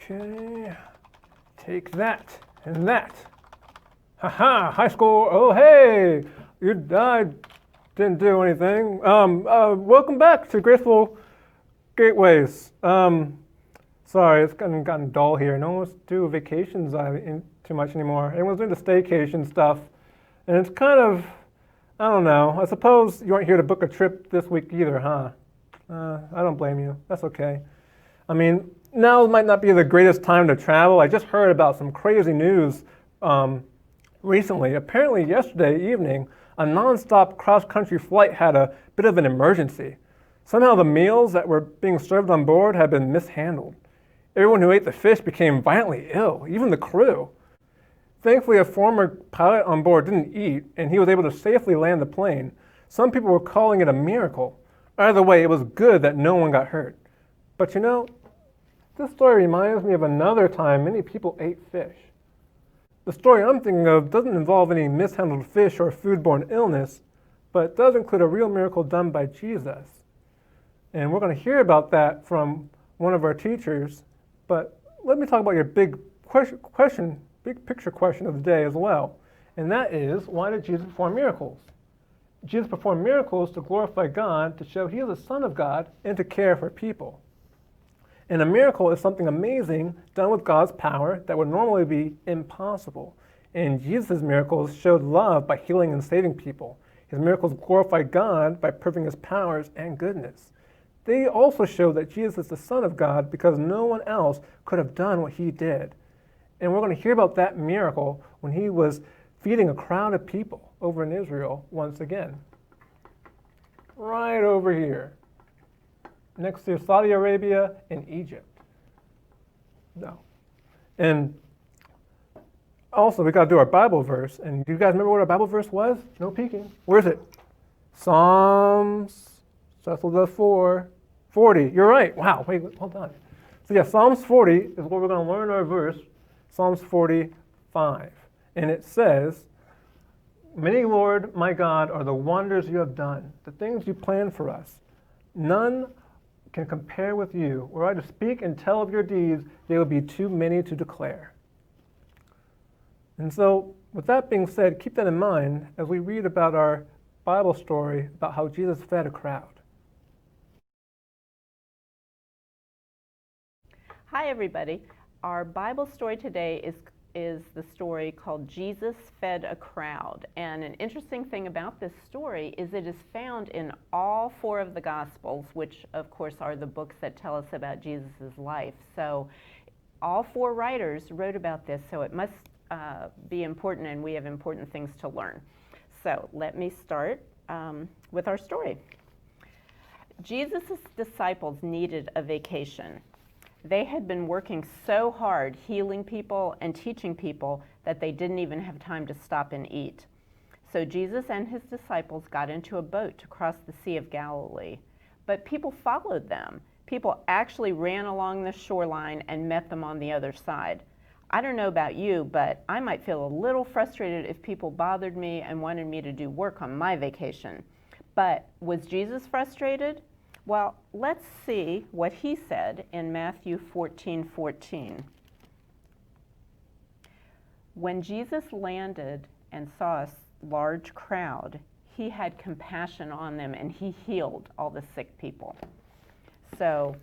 Okay, take that and that. Haha, high score. Oh, hey, I didn't do anything. Welcome back to Graceful Gateways. Sorry, it's gotten dull here. No one's doing vacations too much anymore. Everyone's doing the staycation stuff. And it's kind of, I don't know. I suppose you aren't here to book a trip this week either, huh? I don't blame you. That's okay. I mean, now might not be the greatest time to travel. I just heard about some crazy news recently. Apparently yesterday evening, a non-stop cross-country flight had a bit of an emergency. Somehow the meals that were being served on board had been mishandled. Everyone who ate the fish became violently ill, even the crew. Thankfully, a former pilot on board didn't eat, and he was able to safely land the plane. Some people were calling it a miracle. Either way, it was good that no one got hurt. But you know, this story reminds me of another time many people ate fish. The story I'm thinking of doesn't involve any mishandled fish or foodborne illness, but it does include a real miracle done by Jesus. And we're going to hear about that from one of our teachers. But let me talk about your big picture question of the day as well. And that is, why did Jesus perform miracles? Jesus performed miracles to glorify God, to show he is the Son of God, and to care for people. And a miracle is something amazing done with God's power that would normally be impossible. And Jesus' miracles showed love by healing and saving people. His miracles glorified God by proving his powers and goodness. They also show that Jesus is the Son of God because no one else could have done what he did. And we're going to hear about that miracle when he was feeding a crowd of people over in Israel once again. Right over here, next to Saudi Arabia and Egypt. No. And also, we got to do our Bible verse. And do you guys remember what our Bible verse was? No peeking. Where is it? Psalms, Cecil does 40. You're right. Wow, wait, hold on. So yeah, Psalms 40 is what we're going to learn our verse, Psalms 45. And it says, "Many, Lord, my God, are the wonders you have done, the things you planned for us. None can compare with you. Were I to speak and tell of your deeds, they would be too many to declare." And so, with that being said, keep that in mind as we read about our Bible story about how Jesus fed a crowd. Hi, everybody. Our Bible story today is the story called Jesus Fed a Crowd. And an interesting thing about this story is it is found in all 4 of the Gospels, which of course are the books that tell us about Jesus' life. So all 4 writers wrote about this, so it must be important, and we have important things to learn. So let me start with our story. Jesus' disciples needed a vacation. They had been working so hard healing people and teaching people that they didn't even have time to stop and eat. So Jesus and his disciples got into a boat to cross the Sea of Galilee. But people followed them. People actually ran along the shoreline and met them on the other side. I don't know about you, but I might feel a little frustrated if people bothered me and wanted me to do work on my vacation. But was Jesus frustrated? Well, let's see what he said in Matthew 14:14. When Jesus landed and saw a large crowd, he had compassion on them and he healed all the sick people. So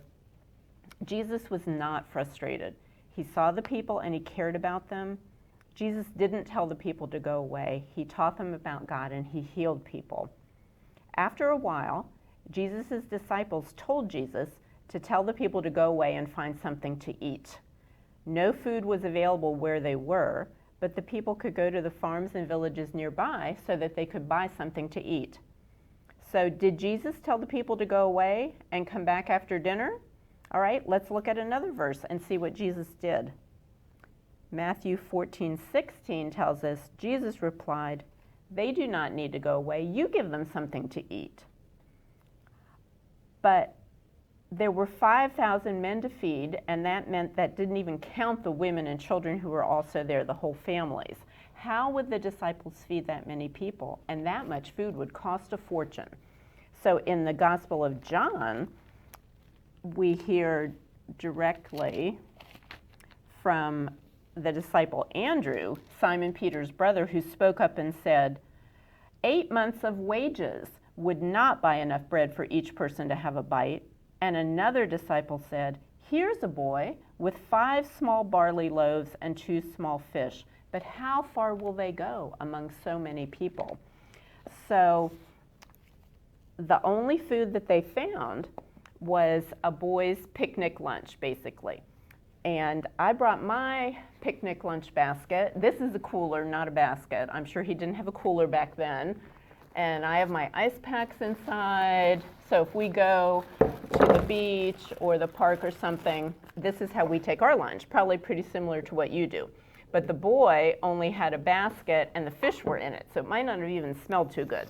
Jesus was not frustrated. He saw the people and he cared about them. Jesus didn't tell the people to go away. He taught them about God and he healed people. After a while, Jesus' disciples told Jesus to tell the people to go away and find something to eat. No food was available where they were, but the people could go to the farms and villages nearby so that they could buy something to eat. So did Jesus tell the people to go away and come back after dinner? All right, let's look at another verse and see what Jesus did. Matthew 14:16 tells us, Jesus replied, "They do not need to go away. You give them something to eat." But there were 5,000 men to feed, and that meant that didn't even count the women and children who were also there, the whole families. How would the disciples feed that many people? And that much food would cost a fortune. So in the Gospel of John, we hear directly from the disciple Andrew, Simon Peter's brother, who spoke up and said, 8 months of wages would not buy enough bread for each person to have a bite. And another disciple said, here's a boy with 5 small barley loaves and 2 small fish, but how far will they go among so many people? So the only food that they found was a boy's picnic lunch, basically. And I brought my picnic lunch basket. This is a cooler, not a basket. I'm sure he didn't have a cooler back then. And I have my ice packs inside. So if we go to the beach or the park or something, this is how we take our lunch, probably pretty similar to what you do. But the boy only had a basket and the fish were in it, so it might not have even smelled too good.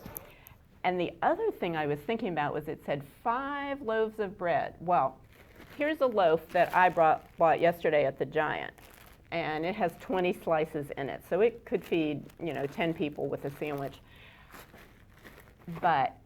And the other thing I was thinking about was it said 5 loaves of bread. Well, here's a loaf that I bought yesterday at the Giant, and it has 20 slices in it, so it could feed 10 people with a sandwich. But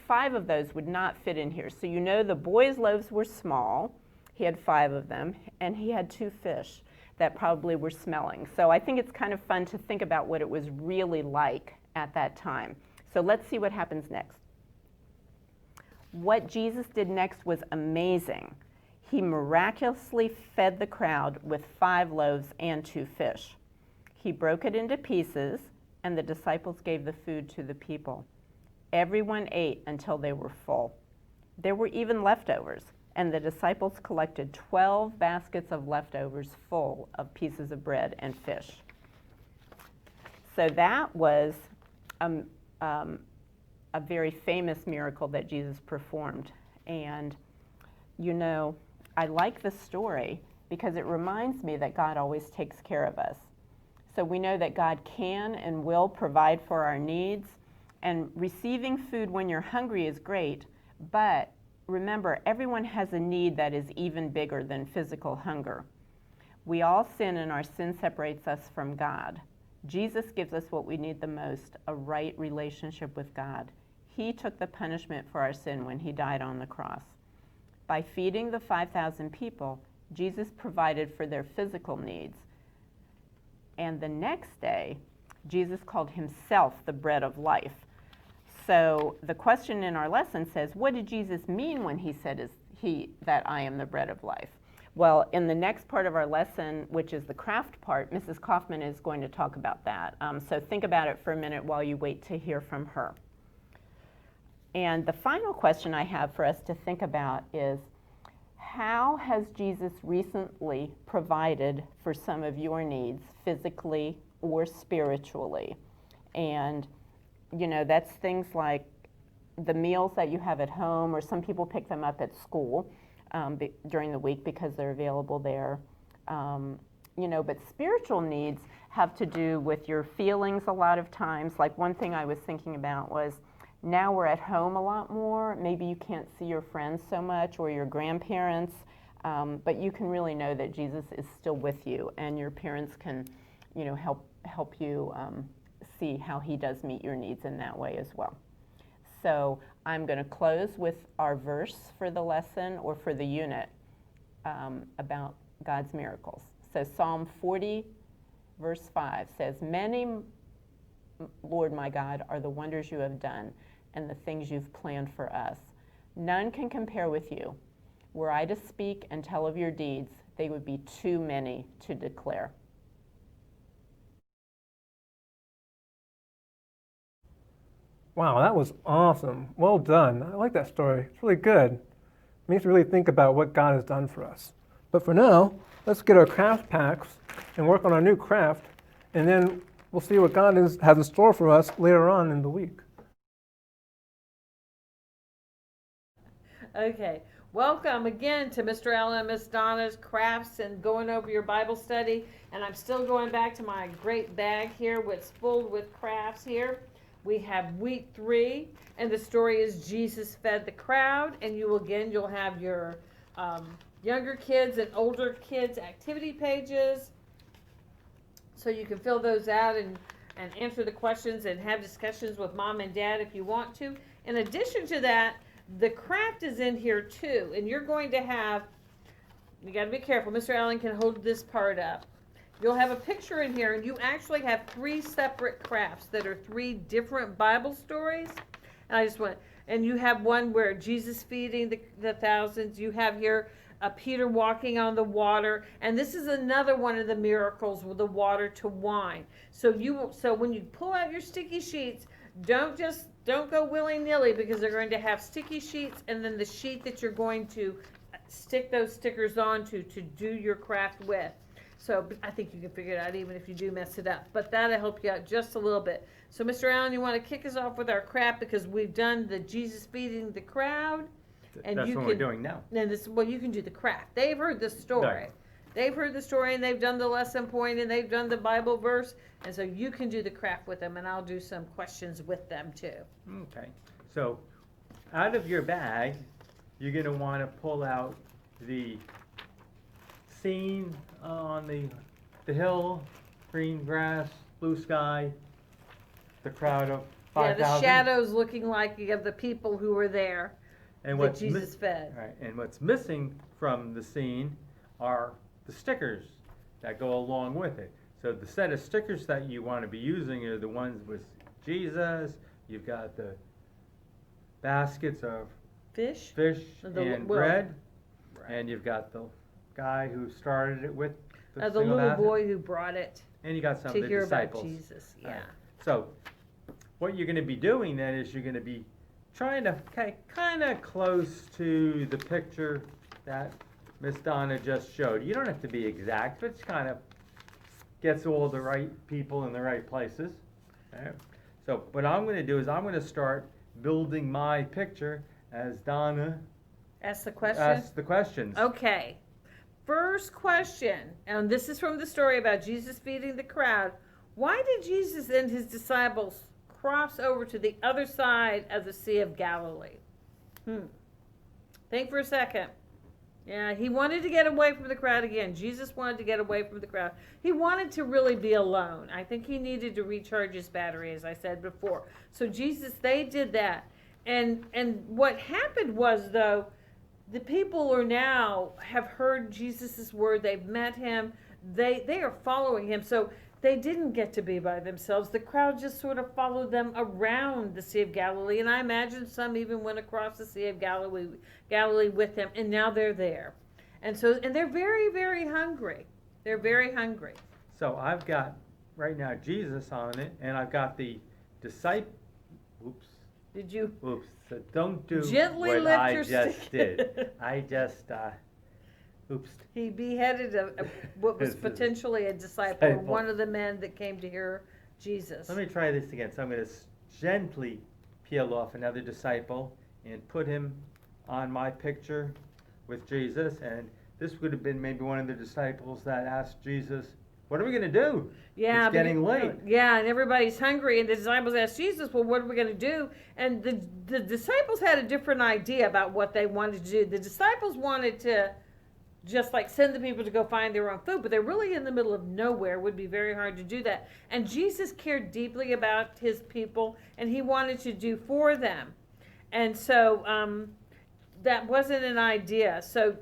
5 of those would not fit in here. So the boy's loaves were small. He had 5 of them, and he had 2 fish that probably were smelling. So I think it's kind of fun to think about what it was really like at that time. So let's see what happens next. What Jesus did next was amazing. He miraculously fed the crowd with 5 loaves and 2 fish. He broke it into pieces, and the disciples gave the food to the people. Everyone ate until they were full. There were even leftovers, and the disciples collected 12 baskets of leftovers full of pieces of bread and fish. So that was a very famous miracle that Jesus performed. And I like this story because it reminds me that God always takes care of us. So we know that God can and will provide for our needs. And receiving food when you're hungry is great, but remember, everyone has a need that is even bigger than physical hunger. We all sin, and our sin separates us from God. Jesus gives us what we need the most, a right relationship with God. He took the punishment for our sin when he died on the cross. By feeding the 5,000 people, Jesus provided for their physical needs. And the next day, Jesus called himself the bread of life. So the question in our lesson says, what did Jesus mean when he said that I am the bread of life? Well, in the next part of our lesson, which is the craft part, Mrs. Kaufman is going to talk about that. So think about it for a minute while you wait to hear from her. And the final question I have for us to think about is, how has Jesus recently provided for some of your needs, physically or spiritually? And that's things like the meals that you have at home, or some people pick them up at school during the week because they're available there. But spiritual needs have to do with your feelings a lot of times. Like one thing I was thinking about was, now we're at home a lot more. Maybe you can't see your friends so much or your grandparents, but you can really know that Jesus is still with you, and your parents can, help you see how he does meet your needs in that way as well. So I'm going to close with our verse for the lesson, or for the unit, about God's miracles. So Psalm 40, verse 5 says, many, Lord my God, are the wonders you have done and the things you've planned for us. None can compare with you. Were I to speak and tell of your deeds, they would be too many to declare. Wow, that was awesome. Well done. I like that story. It's really good. It makes me really think about what God has done for us. But for now, let's get our craft packs and work on our new craft, and then we'll see what God has in store for us later on in the week. Okay, welcome again to Mr. Allen and Miss Donna's crafts and going over your Bible study. And I'm still going back to my great bag here, what's full with crafts here. We have week 3, and the story is Jesus fed the crowd. And you'll have your younger kids and older kids activity pages, so you can fill those out and answer the questions and have discussions with mom and dad if you want to. In addition to that, the craft is in here too, and you're going to have You got to be careful. Mr. Allen can hold this part up. You'll have a picture in here, and you actually have 3 separate crafts that are 3 different Bible stories. And I just want, and you have one where Jesus feeding the thousands. You have here Peter walking on the water, and this is another one of the miracles with the water to wine. So when you pull out your sticky sheets, don't go willy-nilly, because they're going to have sticky sheets and then the sheet that you're going to stick those stickers onto to do your craft with. So I think you can figure it out even if you do mess it up, but that'll help you out just a little bit. So Mr. Allen, you want to kick us off with our craft, because we've done the Jesus feeding the crowd. And That's what we're doing now. And you can do the craft. They've heard the story. Right. They've heard the story, and they've done the lesson point, and they've done the Bible verse, and so you can do the craft with them, and I'll do some questions with them too. Okay. So out of your bag, you're going to want to pull out the scene on the hill, green grass, blue sky, the crowd of 5,000. Yeah, the shadows looking like of the people who were there and that Jesus fed. Right. And what's missing from the scene are the stickers that go along with it. So the set of stickers that you want to be using are the ones with Jesus. You've got the baskets of Fish? and bread. Right. And you've got the guy who started it with the little basket. boy who brought it And you got some to of the hear disciples. about Jesus. Yeah. Right. So what you're going to be doing then is you're going to be trying to kind of close to the picture that Miss Donna just showed. You don't have to be exact, but it's kind of gets all the right people in the right places. Okay. So what I'm going to do is I'm going to start building my picture as Donna Ask the question? asks the questions. Okay. First question, and this is from the story about Jesus feeding the crowd. Why did Jesus and his disciples cross over to the other side of the Sea of Galilee? Think for a second. Yeah, he wanted to get away from the crowd again. Jesus wanted to get away from the crowd. He wanted to really be alone. I think he needed to recharge his battery, as I said before. So they did that. And what happened was, though, the people have heard Jesus' word. They've met him. They are following him. So they didn't get to be by themselves. The crowd just sort of followed them around the Sea of Galilee. And I imagine some even went across the Sea of Galilee with him. And now they're there. And they're very, very hungry. They're very hungry. So I've got right now Jesus on it, and I've got the disciple. Oops. Did you? Oops. So don't do Gently what lift I your just stick. did. I just, oops. He beheaded what was potentially a disciple, or one of the men that came to hear Jesus. Let me try this again. So I'm going to gently peel off another disciple and put him on my picture with Jesus. And this would have been maybe one of the disciples that asked Jesus, what are we going to do? Yeah, it's getting late. Yeah, and everybody's hungry, and the disciples asked Jesus, well, what are we going to do? And the disciples had a different idea about what they wanted to do. The disciples wanted to just like send the people to go find their own food, but they're really in the middle of nowhere. It would be very hard to do that. And Jesus cared deeply about his people, and he wanted to do for them. And so that wasn't an idea. So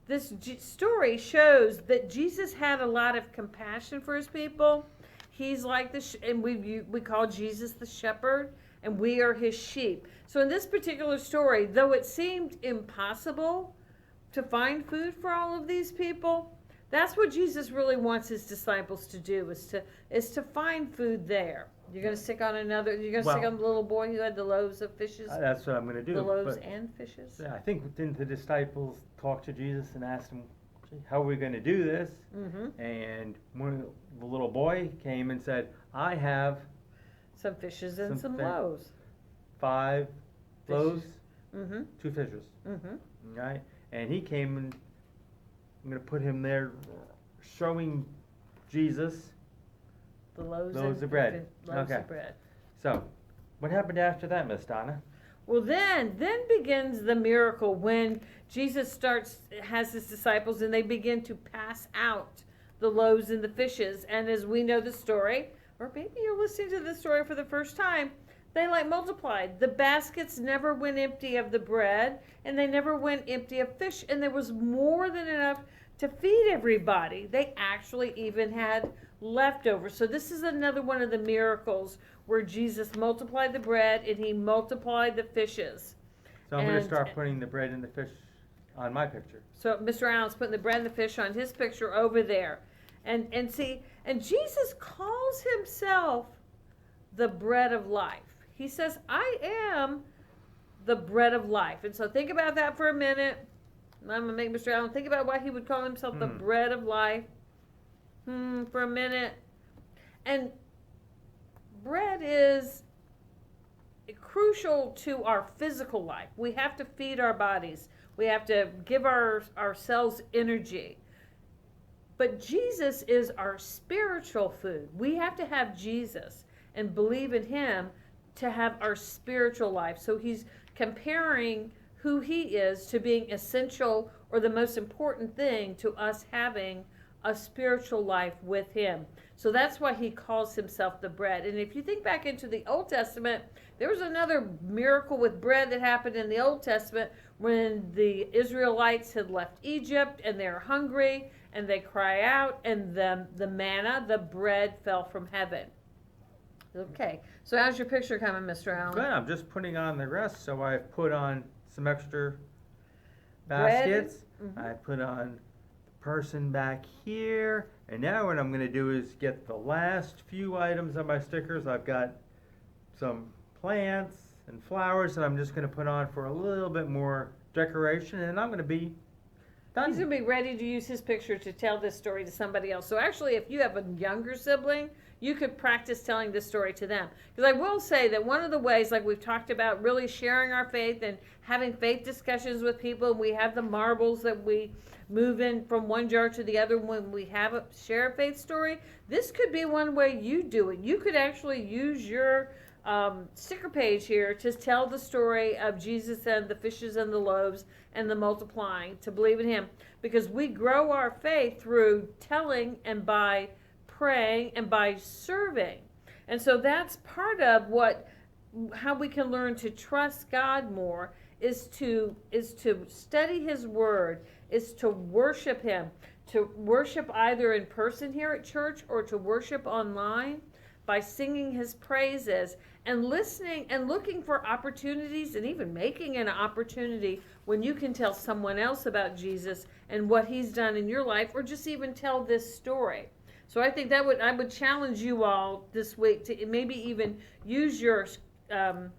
this story shows that Jesus had a lot of compassion for his people. He's like and we call Jesus the shepherd, and we are his sheep. So in this particular story, though it seemed impossible to find food for all of these people, that's what Jesus really wants his disciples to do, is to find food there. You're going to stick on stick on the little boy who had the loaves of fishes? That's what I'm going to do. The loaves and fishes? I think didn't the disciples talk to Jesus and ask him, how are we going to do this? Mm-hmm. And the little boy came and said, I have some fishes and some loaves. 5 loaves, 2 fishes. Mm-hmm. Right? And he came, and I'm going to put him there showing Jesus the loaves of bread. Loaves of bread. So, what happened after that, Miss Donna? Well, then begins the miracle when Jesus has his disciples, and they begin to pass out the loaves and the fishes. And as we know the story, or maybe you're listening to the story for the first time, They multiplied. The baskets never went empty of the bread, and they never went empty of fish, and there was more than enough to feed everybody. They actually even had leftovers. So this is another one of the miracles where Jesus multiplied the bread and he multiplied the fishes. So I'm going to start putting the bread and the fish on my picture. So Mr. Allen's putting the bread and the fish on his picture over there. And Jesus calls himself the bread of life. He says, I am the bread of life. And so think about that for a minute. I'm going to make Mr. Allen think about why he would call himself the bread of life. For a minute. And bread is crucial to our physical life. We have to feed our bodies. We have to give ourselves energy. But Jesus is our spiritual food. We have to have Jesus and believe in him to have our spiritual life. So he's comparing who he is to being essential or the most important thing to us having a spiritual life with him. So that's why he calls himself the bread. And if you think back into the Old Testament, there was another miracle with bread that happened in the Old Testament when the Israelites had left Egypt and they're hungry and they cry out and the manna, the bread, fell from heaven. Okay, so how's your picture coming, Mr. Allen? Good, I'm just putting on the rest. So I've put on some extra baskets. I put on person back here, and now what I'm going to do is get the last few items on my stickers. I've got some plants and flowers that I'm just going to put on for a little bit more decoration, and I'm going to be done. He's going to be ready to use his picture to tell this story to somebody else. So actually, if you have a younger sibling, you could practice telling this story to them. Because I will say that one of the ways, like we've talked about, really sharing our faith and having faith discussions with people, and we have the marbles that we move in from one jar to the other when we share a faith story. This could be one way you do it. You could actually use your sticker page here to tell the story of Jesus and the fishes and the loaves and the multiplying, to believe in him. Because we grow our faith through telling and by praying and by serving. And so that's part of how we can learn to trust God more is to study his word, is to worship him, to worship either in person here at church or to worship online by singing his praises and listening and looking for opportunities and even making an opportunity when you can tell someone else about Jesus and what he's done in your life, or just even tell this story. So I think I would challenge you all this week to maybe even use your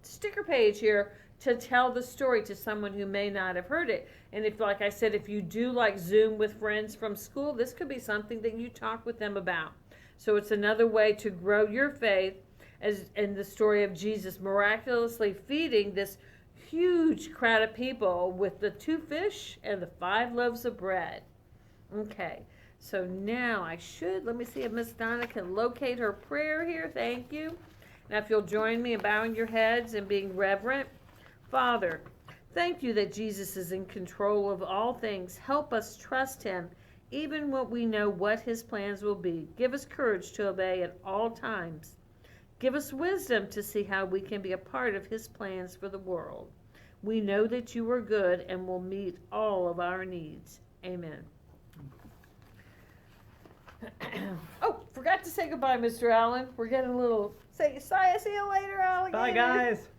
sticker page here to tell the story to someone who may not have heard it. And if, like I said, if you do like Zoom with friends from school, this could be something that you talk with them about. So it's another way to grow your faith, as in the story of Jesus miraculously feeding this huge crowd of people with the 2 fish and the 5 loaves of bread. Okay, so now let me see if Miss Donna can locate her prayer here. Thank you. Now if you'll join me in bowing your heads and being reverent. Father, thank you that Jesus is in control of all things. Help us trust him, even when we know what his plans will be. Give us courage to obey at all times. Give us wisdom to see how we can be a part of his plans for the world. We know that you are good and will meet all of our needs. Amen. Oh, forgot to say goodbye, Mr. Allen. We're getting a little... See you later, alligator. Bye, guys.